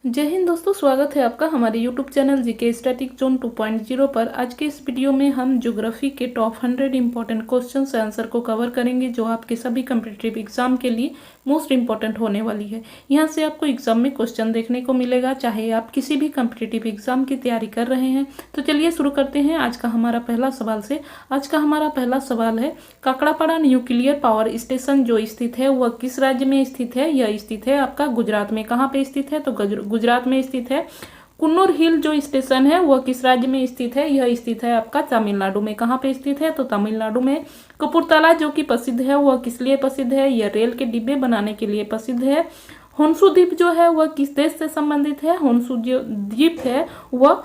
जय हिंद दोस्तों, स्वागत है आपका हमारे YouTube channel GK static zone 2.0 पर। आज के इस वीडियो में हम ज्योग्राफी के टॉप 100 इंपॉर्टेंट क्वेश्चन से आंसर को कवर करेंगे जो आपके सभी कम्पिटिटिव एग्जाम के लिए मोस्ट इंपॉर्टेंट होने वाली है। यहाँ से आपको एग्जाम में क्वेश्चन देखने को मिलेगा, चाहे आप किसी भी कम्पिटिटिव एग्जाम की तैयारी कर रहे हैं। तो चलिए शुरू करते हैं आज का हमारा पहला सवाल से। आज का हमारा पहला सवाल है, काकड़ापाड़ा न्यूक्लियर पावर स्टेशन जो स्थित है वह किस राज्य में स्थित है? यह स्थित है आपका गुजरात में। कहाँ पे स्थित है? तो गुजरात में स्थित है। कुन्नूर हिल जो स्टेशन है वह किस राज्य में स्थित है? यह स्थित है आपका तमिलनाडु में। कहाँ पे स्थित है? तो तमिलनाडु में। कपूरथला जो कि प्रसिद्ध है वह किस लिए प्रसिद्ध है? यह रेल के डिब्बे बनाने के लिए प्रसिद्ध है। होन्शु द्वीप जो है वह किस देश से संबंधित है? होन्शु जो द्वीप है वह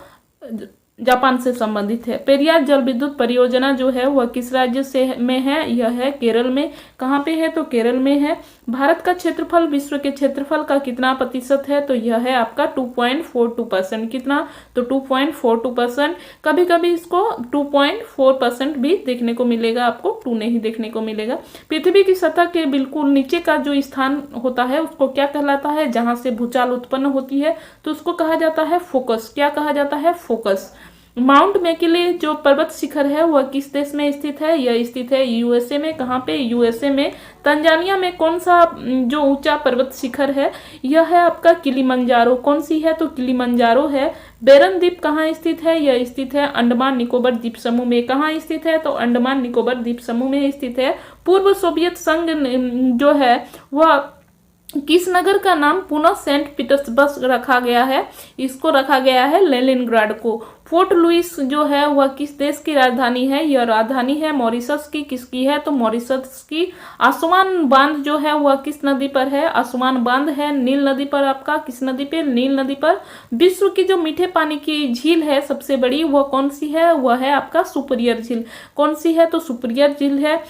जापान से संबंधित है। पेरियार जल विद्युत परियोजना जो है वह किस राज्य से में है? यह है केरल में। कहाँ पे है? तो केरल में है। भारत का क्षेत्रफल विश्व के क्षेत्रफल का कितना प्रतिशत है? तो यह है आपका 2.42%। कितना? तो 2.42%। कभी कभी इसको 2.4% भी देखने को मिलेगा, आपको 2 नहीं देखने को मिलेगा। पृथ्वी की सतह के बिल्कुल नीचे का जो स्थान होता है उसको क्या कहलाता है? जहां से भूचाल उत्पन्न होती है तो उसको कहा जाता है फोकस। क्या कहा जाता है? फोकस। माउंट मैकिले जो पर्वत शिखर है वह किस देश में स्थित है? यह स्थित है यूएसए में। कहाँ पे? यूएसए में। तंजानिया में कौन सा जो ऊंचा पर्वत शिखर है? यह है आपका किलिमंजारो। कौन सी है? तो किलिमंजारो है। बेरन द्वीप कहाँ स्थित है? यह स्थित है अंडमान निकोबार द्वीप समूह में। कहाँ स्थित है? तो अंडमान निकोबार द्वीप समूह में स्थित है। पूर्व सोवियत संघ जो है वह किस नगर का नाम पुनः सेंट पीटर्सबर्ग रखा गया है? इसको रखा गया है लेनिनग्राड को। फोर्ट लुइस जो है वह किस देश की राजधानी है? यह राजधानी है मॉरिशस की। किसकी है? तो मॉरिशस की। आसवान बांध जो है वह किस नदी पर है? आसवान बांध है नील नदी पर। आपका किस नदी पे? नील नदी पर। विश्व की जो मीठे पानी की झील है सबसे बड़ी वह कौन सी है? वह है आपका सुपीरियर झील। कौन सी है? तो सुपीरियर झील है।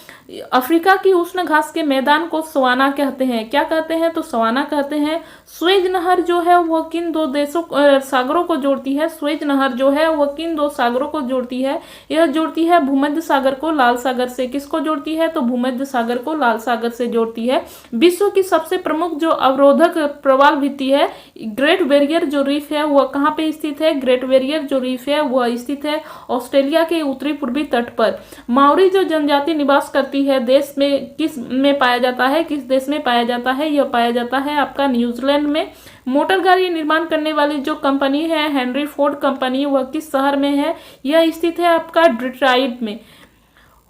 अफ्रीका की उष्ण घास के मैदान को सवाना कहते हैं। क्या कहते हैं? तो सवाना कहते हैं। स्वेज नहर जो है वह किन दो देशों सागरों को जोड़ती है? स्वेज नहर जो है वह किन दो सागरों को जोड़ती है? यह जोड़ती है भूमध्य सागर को लाल सागर से। किसको जोड़ती है? तो भूमध्य सागर को लाल सागर से जोड़ती है। विश्व की सबसे प्रमुख जो अवरोधक प्रवाल भित्ति है ग्रेट बैरियर जो रीफ है वह कहाँ पे स्थित है? ग्रेट बैरियर जो रीफ है वह स्थित है ऑस्ट्रेलिया के उत्तरी पूर्वी तट पर। माओरी जो जनजाति निवास करती है देश में किस में पाया जाता है? किस देश में पाया जाता है? यह पाया जाता है आपका न्यूजीलैंड में। मोटर गाड़ी निर्माण करने वाली जो कंपनी है हेनरी फोर्ड कंपनी वह किस शहर में है? यह स्थित है आपका डिट्रॉइट में।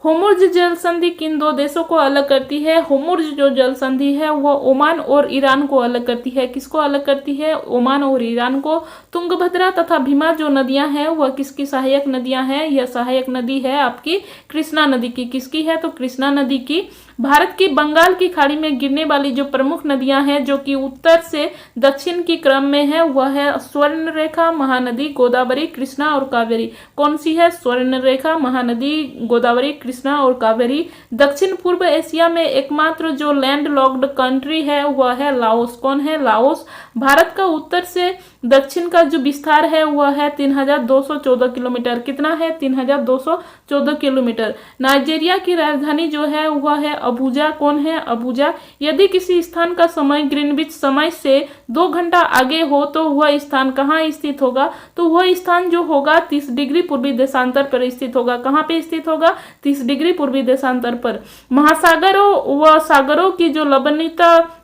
होर्मुज़ जल संधि किन दो देशों को अलग करती है? होर्मुज़ जो जल संधि है वह ओमान और ईरान को अलग करती है। किसको अलग करती है? ओमान और ईरान को। तुंगभद्रा तथा भीमा जो नदियां हैं वह किसकी सहायक नदियां हैं? यह सहायक नदी है आपकी कृष्णा नदी की। किसकी है? तो कृष्णा नदी की। भारत की बंगाल की खाड़ी में गिरने वाली जो प्रमुख नदियां हैं जो कि उत्तर से दक्षिण की क्रम में है वह है स्वर्णरेखा, महानदी, गोदावरी, कृष्णा और कावेरी। कौन सी है? स्वर्णरेखा, महानदी, गोदावरी, कृष्णा और कावेरी। दक्षिण पूर्व एशिया में एकमात्र जो लैंड लॉक्ड कंट्री है वह है लाओस। कौन है? लाओस। भारत का उत्तर से दक्षिण का जो विस्तार है वह है 3214 किलोमीटर। कितना है? 3214 किलोमीटर। नाइजीरिया की राजधानी जो है वह है अबूजा। कौन है? अबूजा। यदि किसी स्थान का समय ग्रीनविच समय से 2 घंटा आगे हो तो वह स्थान कहाँ स्थित होगा? तो वह स्थान जो होगा 30 डिग्री पूर्वी देशांतर पर स्थित होगा। कहाँ पे स्थित होगा? 30 डिग्री पूर्वी देशांतर पर। महासागरों व सागरों की जो लवणता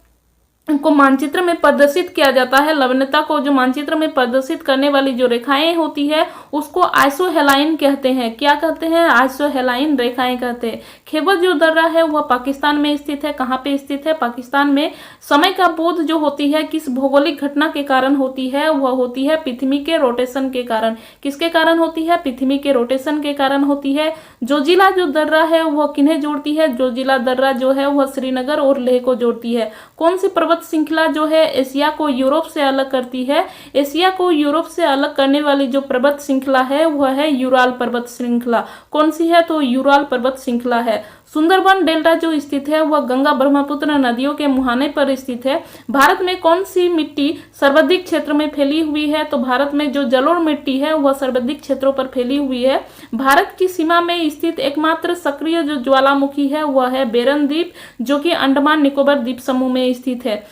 को मानचित्र में प्रदर्शित किया जाता है, लवणता को जो मानचित्र में प्रदर्शित करने वाली जो रेखाएं होती है उसको आइसोहेलाइन कहते हैं। क्या कहते हैं? आइसोहेलाइन रेखाएं कहते हैं। खैबर जो दर्रा है वह पाकिस्तान में स्थित है। कहाँ पे स्थित है? पाकिस्तान में। समय का बोध जो होती है किस भौगोलिक घटना के कारण होती है? वह होती है पृथ्वी के रोटेशन के कारण। किसके कारण होती है? पृथ्वी के रोटेशन के कारण होती है। जोजिला जो दर्रा है वह किन्हें जोड़ती है? जोजिला दर्रा जो है वह श्रीनगर और लेह को जोड़ती है। कौन सी पर्वत श्रृंखला जो है एशिया को यूरोप से अलग करती है? एशिया को यूरोप से अलग करने वाली जो पर्वत श्रृंखला है वह है यूराल पर्वत श्रृंखला। कौन सी है? तो यूराल पर्वत श्रृंखला है। सुंदरबन डेल्टा जो स्थित है वह गंगा ब्रह्मपुत्र नदियों के मुहाने पर स्थित है। भारत में कौन सी मिट्टी सर्वाधिक क्षेत्र में फैली हुई है? तो भारत में जो जलोढ़ मिट्टी है वह सर्वाधिक क्षेत्रों पर फैली हुई है। भारत की सीमा में स्थित एकमात्र सक्रिय जो ज्वालामुखी है वह है बेरन द्वीप जो कि अंडमान निकोबार द्वीप समूह में स्थित है।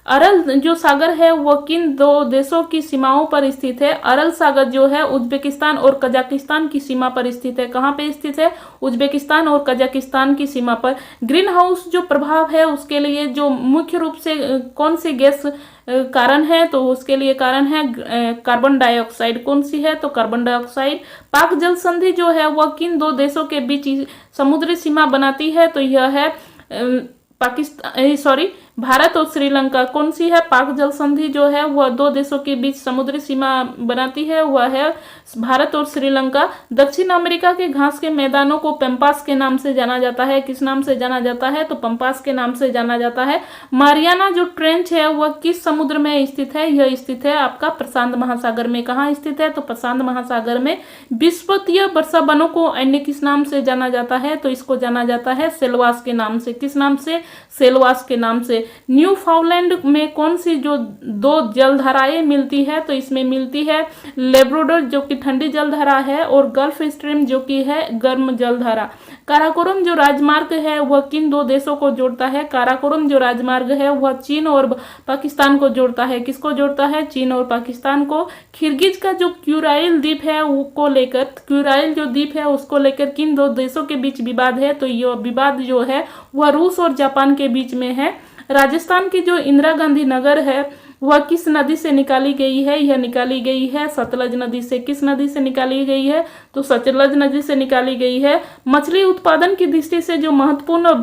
अरल जो सागर है वह किन दो देशों की सीमाओं पर स्थित है? अरल सागर जो है उज्बेकिस्तान और कजाकिस्तान की सीमा पर स्थित है। कहाँ पे स्थित है? उज्बेकिस्तान और कजाकिस्तान की सीमा पर। ग्रीन हाउस जो प्रभाव है उसके लिए जो मुख्य रूप से कौन सी गैस कारण है? तो उसके लिए कारण है कार्बन डाइऑक्साइड। कौन सी है? तो कार्बन डाइऑक्साइड। पाक जल संधि जो है वह किन दो देशों के बीच समुद्री सीमा बनाती है? तो यह है भारत और श्रीलंका। कौन सी है? पाक जल संधि जो है वह दो देशों के बीच समुद्री सीमा बनाती है, वह है भारत और श्रीलंका। दक्षिण अमेरिका के घास के मैदानों को पंपास के नाम से जाना जाता है। किस नाम से जाना जाता है? तो पंपास के नाम से जाना जाता है। मारियाना जो ट्रेंच है वह किस समुद्र में स्थित है? यह स्थित है आपका प्रशांत महासागर में। कहाँ स्थित है? तो प्रशांत महासागर में। विश्वव्यापी वर्षा वनों को अन्य किस नाम से जाना जाता है? तो इसको जाना जाता है सेलवास के नाम से। किस नाम से? सेलवास के नाम से। न्यूफाउंडलैंड में कौन सी जो दो जलधाराएं मिलती है? तो इसमें मिलती है लेब्राडोर जो कि ठंडी जलधारा है और गल्फ स्ट्रीम जो कि है गर्म जलधारा। काराकोरम जो राजमार्ग है वह किन दो देशों को जोड़ता है? काराकोरम जो राजमार्ग है वह चीन और पाकिस्तान को जोड़ता है। किसको जोड़ता है? चीन और पाकिस्तान को। किर्गिज का जो क्यूराइल द्वीप है को लेकर, क्यूराइल जो द्वीप है उसको लेकर किन दो देशों के बीच विवाद है? तो यह विवाद जो है वह रूस और जापान के बीच में है। राजस्थान की जो इंदिरा गांधी नगर है वह किस नदी से निकाली गई है? यह निकाली गई है सतलज नदी से। किस नदी से निकाली गई है? तो सतलज नदी से निकाली गई है। मछली उत्पादन की दृष्टि से जो महत्वपूर्ण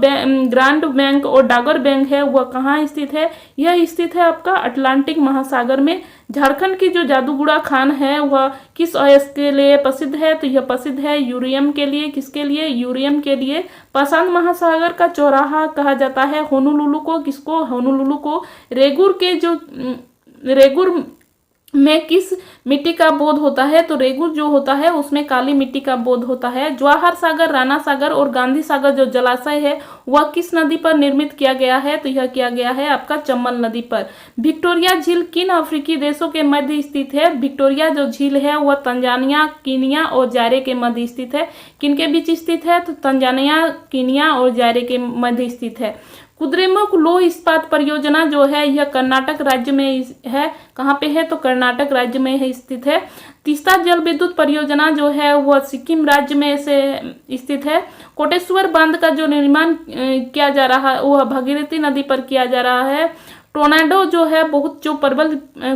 ग्रांड बैंक और डागर बैंक है वह कहाँ स्थित है? यह स्थित है आपका अटलांटिक महासागर में। झारखंड की जो जादूगुड़ा खान है वह किस अयस्क के लिए प्रसिद्ध है? तो यह प्रसिद्ध है यूरेनियम के लिए। किसके लिए? यूरेनियम के लिए। प्रशांत महासागर का चौराहा कहा जाता है होनोलुलु को। किसको? होनोलुलु को। रेगुर में किस मिट्टी का बोध होता है? तो रेगुर जो होता है उसमें काली मिट्टी का बोध होता है। जवाहर सागर, राणा सागर और गांधी सागर जो जलाशय है वह किस नदी पर निर्मित किया गया है? तो यह किया गया है आपका चंबल नदी पर। विक्टोरिया झील किन अफ्रीकी देशों के मध्य स्थित है? विक्टोरिया जो झील है वह तंजानिया, कीनिया और जायरे के मध्य स्थित है। किनके बीच स्थित है? तो तंजानिया, कीनिया और जायरे के मध्य स्थित है। कुद्रेमुख लौह इस्पात परियोजना जो है यह कर्नाटक राज्य में है। कहाँ पे है? तो कर्नाटक राज्य में है स्थित है। तीस्ता जल विद्युत परियोजना जो है वह सिक्किम राज्य में से स्थित है। कोटेश्वर बांध का जो निर्माण किया जा रहा है वह भागीरथी नदी पर किया जा रहा है। टोर्नाडो जो है बहुत जो प्रबल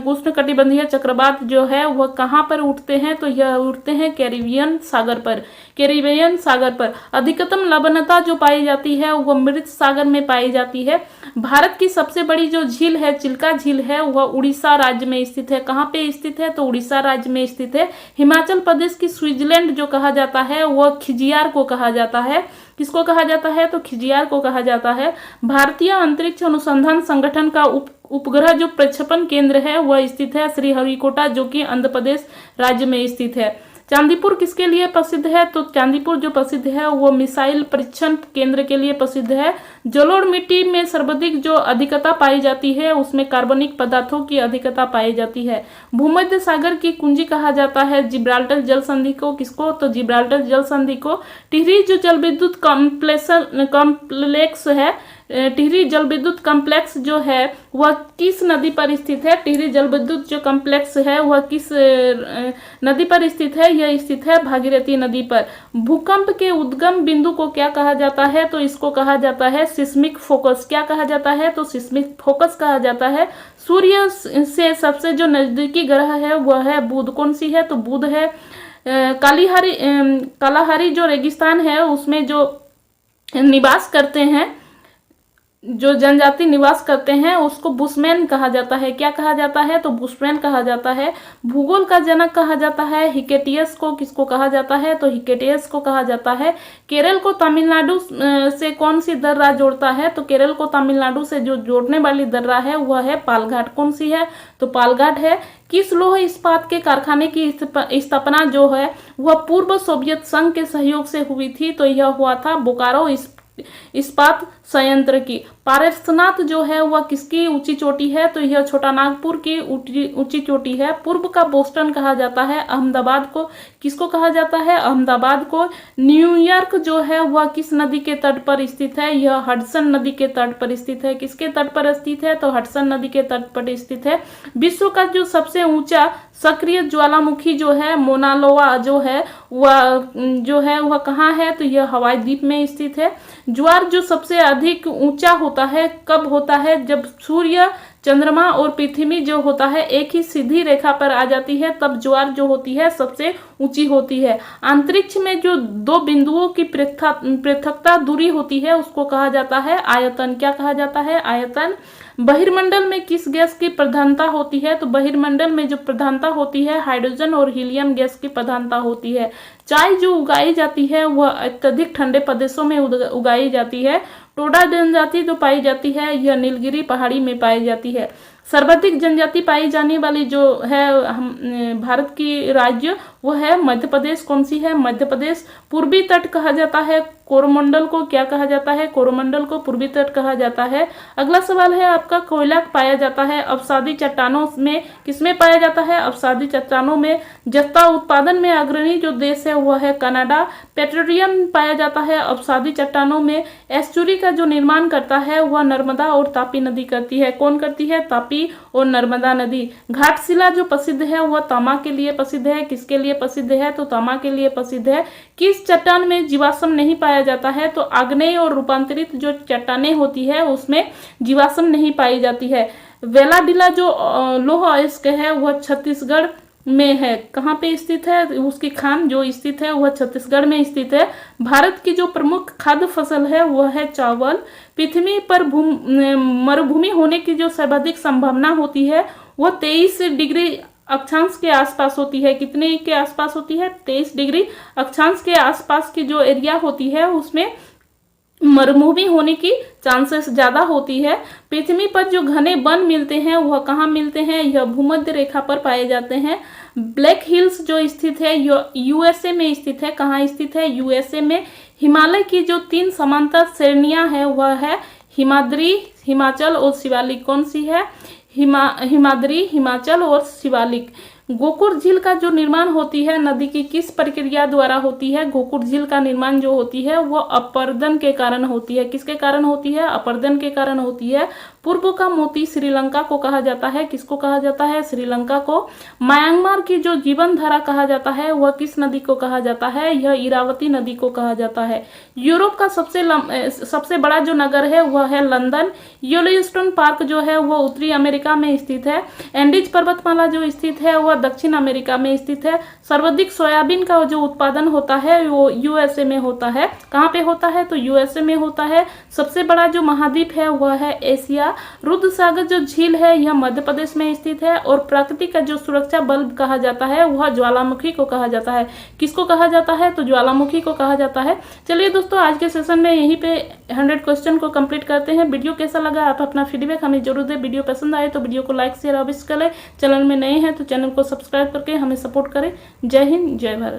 उष्णकटिबंधीय चक्रवात जो है वह कहाँ पर उठते हैं? तो यह उठते हैं कैरिबियन सागर पर। कैरिबियन सागर पर। अधिकतम लवणता जो पाई जाती है वह मृत सागर में पाई जाती है। भारत की सबसे बड़ी जो झील है चिल्का झील है वह उड़ीसा राज्य में स्थित है। कहाँ पे स्थित है? तो उड़ीसा राज्य में स्थित है। हिमाचल प्रदेश की स्विट्जरलैंड जो कहा जाता है वह खिजियार को कहा जाता है। किसको कहा जाता है? तो खिजियार को कहा जाता है। भारतीय अंतरिक्ष अनुसंधान संगठन का उपग्रह जो प्रक्षेपण केंद्र है वह स्थित है श्रीहरिकोटा जो कि आंध्र प्रदेश राज्य में स्थित है। चांदीपुर किसके लिए प्रसिद्ध है? तो चांदीपुर जो प्रसिद्ध है वो मिसाइल परीक्षण केंद्र के लिए प्रसिद्ध है। जलोढ़ मिट्टी में सर्वाधिक जो अधिकता पाई जाती है उसमें कार्बनिक पदार्थों की अधिकता पाई जाती है। भूमध्य सागर की कुंजी कहा जाता है जिब्राल्टर जल संधि को। किसको? तो जिब्राल्टर जल संधि को। टिहरी जो जल विद्युत कॉम्प्लेक्स है, टिहरी जल विद्युत कॉम्प्लेक्स जो है वह किस नदी पर स्थित है? टिहरी जल विद्युत जो कॉम्प्लेक्स है वह किस नदी पर स्थित है? यह स्थित है भागीरथी नदी पर। भूकंप के उद्गम बिंदु को क्या कहा जाता है? तो इसको कहा जाता है सिस्मिक फोकस। क्या कहा जाता है? तो सिस्मिक फोकस कहा जाता है। सूर्य से सबसे जो नजदीकी ग्रह है वह है बुध। कौन सी है? तो बुध है। कालाहारी जो रेगिस्तान है उसमें जो निवास करते हैं, जो जनजाति निवास करते हैं उसको बुशमैन कहा जाता है। क्या कहा जाता है? तो बुशमैन कहा जाता है। भूगोल का जनक कहा जाता है हिकेटियस को। किसको कहा जाता है? तो हिकेटियस को कहा जाता है। केरल को तमिलनाडु से कौन सी दर्रा जोड़ता है? तो केरल को तमिलनाडु से जो जोड़ने वाली दर्रा है वह है पालघाट। कौन सी है? तो पालघाट है। किस लौह इस्पात के कारखाने की स्थापना जो है वह पूर्व सोवियत संघ के सहयोग से हुई थी? तो यह हुआ था बोकारो इस्पात संयंत्र की। पारसनाथ जो है वह किसकी ऊंची चोटी है, तो यह छोटा नागपुर की ऊंची चोटी है। पूर्व का बोस्टन कहा जाता है अहमदाबाद को, किसको कहा जाता है, अहमदाबाद को। न्यूयॉर्क जो है वह किस नदी के तट पर स्थित है, यह हडसन नदी के तट पर स्थित है। किसके तट पर स्थित है, तो हडसन नदी के तट पर स्थित है। विश्व का जो सबसे ऊंचा सक्रिय ज्वालामुखी जो है मोना लोआ जो है वह कहाँ है, तो यह हवाई द्वीप में स्थित है। ज्वार जो सबसे अधिक ऊंचा होता है कब होता है, जब सूर्य, चंद्रमा और पृथ्वी जो होता है एक ही सीधी रेखा पर आ जाती है, तब ज्वार जो होती है सबसे ऊंची होती है। अंतरिक्ष में जो दो बिंदुओं की पृथकता दूरी होती है उसको कहा जाता है आयतन। क्या कहा जाता है, आयतन। बहिर्मंडल में किस गैस की प्रधानता होती है, तो बहिर्मंडल में जो प्रधानता होती है हाइड्रोजन और हीलियम गैस की प्रधानता होती है। चाय जो उगाई जाती है वह अत्यधिक ठंडे प्रदेशों में उगाई जाती है। टोडा जनजाति जो पाई जाती है यह नीलगिरी पहाड़ी में पाई जाती है। सर्वाधिक जनजाति पाई जाने वाली जो है भारत की राज्य वो है मध्य प्रदेश। कौन सी है, मध्य प्रदेश। पूर्वी तट कहा जाता है कोरोमंडल को, क्या कहा जाता है, कोरोमंडल को पूर्वी तट कहा जाता है। अगला सवाल है आपका, कोयला पाया जाता है अवसादी चट्टानों में, किसमें पाया जाता है, अवसादी चट्टानों में। जस्ता उत्पादन में अग्रणी जो देश है वह है कनाडा। पेट्रोलियम पाया जाता है अवसादी चट्टानों में। एस्चुरी का जो निर्माण करता है वह नर्मदा और तापी नदी करती है। कौन करती है, तापी और नर्मदा नदी। घाटशिला जो प्रसिद्ध है वह तामा के लिए प्रसिद्ध है। किसके लिए प्रसिद्ध है, तो तामा के लिए प्रसिद्ध है। किस चट्टान में जीवाश्म नहीं पाया जाता है, तो आग्नेय और रूपांतरित जो चट्टानें होती है उसमें जीवाश्म नहीं पाई जाती है। वेलाडिला जो लौह अयस्क है वह छत्तीसगढ़ में है। कहाँ पे स्थित है, उसकी खान जो स्थित है वह छत्तीसगढ़ में स्थित है। भारत की जो प्रमुख खाद्य फसल है वह है चावल। पृथ्वी पर मरुभूमि होने की जो सर्वाधिक संभावना होती है वह 23 डिग्री अक्षांश के आसपास होती है। कितने के आसपास होती है, 23 डिग्री अक्षांश के आसपास की जो एरिया होती है उसमें मरुभूमि होने की चांसेस ज्यादा होती है। पृथ्वी पर जो घने वन मिलते हैं वह कहाँ मिलते हैं, यह भूमध्य रेखा पर पाए जाते हैं। ब्लैक हिल्स जो स्थित है यूएसए में स्थित है। कहाँ स्थित है, यूएसए में। हिमालय की जो 3 समांतर श्रेणियां है वह है हिमाद्री, हिमाचल और शिवालिक। कौन सी है, हिमाद्री, हिमाचल और शिवालिक। गोकुर झील का जो निर्माण होती है नदी की किस प्रक्रिया द्वारा होती है, गोकुर झील का निर्माण जो होती है वो अपरदन के कारण होती है। किसके कारण होती है, अपरदन के कारण होती है। पूर्व का मोती श्रीलंका को कहा जाता है। किसको कहा जाता है, श्रीलंका को। म्यांमार की जो जीवन धारा कहा जाता है वह किस नदी को कहा जाता है, यह इरावती नदी को कहा जाता है। यूरोप का सबसे बड़ा जो नगर है वह है लंदन। येलोस्टोन पार्क जो है वह उत्तरी अमेरिका में स्थित है। एंडीज पर्वतमाला जो स्थित है वह दक्षिण अमेरिका में स्थित है। सर्वाधिक सोयाबीन का जो उत्पादन होता है वो यूएसए में होता है। कहाँ पे होता है, तो यूएसए में होता है। सबसे बड़ा जो महाद्वीप है वह है एशिया। रुद्र सागर जो झील है यह मध्य प्रदेश में स्थित है। और प्राकृतिक का जो सुरक्षा बल्ब कहा जाता है वह ज्वालामुखी को कहा जाता है। किसको कहा जाता है, तो ज्वालामुखी को कहा जाता है। चलिए दोस्तों, आज के सेशन में यहीं पे 100 क्वेश्चन को कंप्लीट करते हैं। वीडियो कैसा लगा आप अपना फीडबैक हमें जरूर दें। वीडियो पसंद आए तो वीडियो को लाइक शेयर अवश्य करें। चैनल में नए हैं तो चैनल को सब्सक्राइब करके हमें सपोर्ट करें। जय हिंद, जय भारत।